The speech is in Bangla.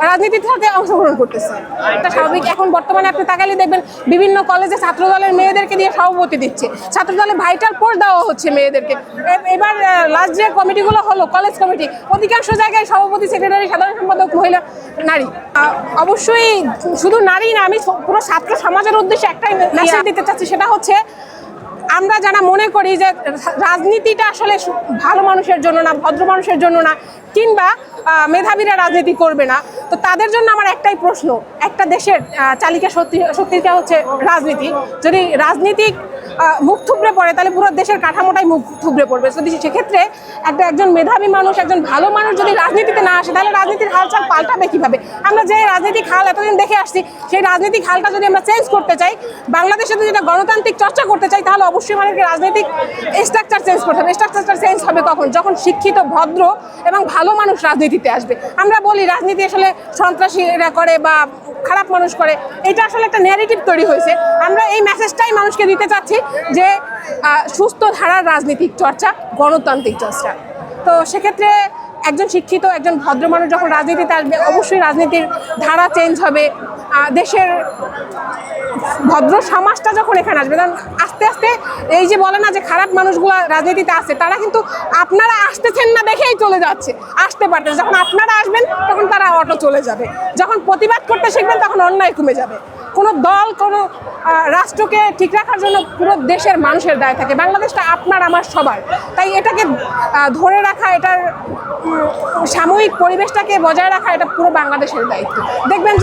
রাজনীতিতে অংশগ্রহণ করতেছে, এটা স্বাভাবিক। এখন বর্তমানে আপনি তাকালে দেখবেন বিভিন্ন কলেজে ছাত্রদলের মেয়েদেরকে দিয়ে সভাপতি দিচ্ছে, ছাত্রদলের ভাইটাল পোস্ট দেওয়া হচ্ছে মেয়েদেরকে। এবার লাস্ট যে কমিটিগুলো হলো কলেজ কমিটি, অধিকাংশ জায়গায় সভাপতি, সেক্রেটারি, সাধারণ সম্পাদক মহিলা, নারী। অবশ্যই শুধু নারী না, আমি পুরো ছাত্র সমাজের উদ্দেশ্যে একটাই মেসেজ দিতে চাচ্ছি, সেটা হচ্ছে আমরা যারা মনে করি যে রাজনীতিটা আসলে ভালো মানুষের জন্য না, ভদ্র মানুষের জন্য না, কিংবা মেধাবীরা রাজনীতি করবে না, তো তাদের জন্য আমার একটাই প্রশ্ন, একটা দেশের চালিকা শক্তিটা হচ্ছে রাজনীতি। যদি রাজনীতিক মুখ থুবড়ে পড়ে তাহলে পুরো দেশের কাঠামোটাই মুখ থুবড়ে পড়বে। যদি সেক্ষেত্রে একজন মেধাবী মানুষ, একজন ভালো মানুষ যদি রাজনীতিতে না আসে, তাহলে রাজনীতির হালচাল পাল্টাবে কীভাবে? আমরা যে রাজনীতিক হাল এতদিন দেখে আসছি, সেই রাজনীতিক হালটা যদি আমরা চেঞ্জ করতে চাই, বাংলাদেশে যদি একটা গণতান্ত্রিক চর্চা করতে চাই, তাহলে অবশ্যই আমাদেরকে রাজনৈতিক স্ট্রাকচার চেঞ্জ করতে হবে। স্ট্রাকচারটা চেঞ্জ হবে কখন? যখন শিক্ষিত, ভদ্র এবং ভালো মানুষ রাজনীতিতে আসবে। আমরা বলি রাজনীতি আসলে সন্ত্রাসীরা করে বা খারাপ মানুষ করে, এটা আসলে একটা ন্যারেটিভ তৈরি হয়েছে। আমরা এই মেসেজটাই মানুষকে দিতে চাচ্ছি যে সুস্থ ধারার রাজনীতিক চর্চা, গণতান্ত্রিক চর্চা। তো সেক্ষেত্রে একজন শিক্ষিত, একজন ভদ্র মানুষ যখন রাজনীতিতে আসবে, অবশ্যই রাজনীতির ধারা চেঞ্জ হবে। দেশের ভদ্র সমাজটা যখন এখানে আসবে, তখন আস্তে আস্তে এই যে বলে না যে খারাপ মানুষগুলো রাজনীতিতে আসছে, তারা কিন্তু আপনারা আসতেছেন না দেখেই চলে যাচ্ছে, আসতে পারতেছে। যখন আপনারা আসবেন তখন তারা অটো চলে যাবে। যখন প্রতিবাদ করতে শিখবেন তখন অন্যায় কমে যাবে। কোনো দল, কোনো রাষ্ট্রকে ঠিক রাখার জন্য পুরো দেশের মানুষের দায় থাকে। বাংলাদেশটা আপনার আমার সবার, তাই এটাকে ধরে রাখা, এটার সাময়িক পরিবেশটাকে বজায় রাখা, এটা পুরো বাংলাদেশের দায়িত্ব। দেখবেন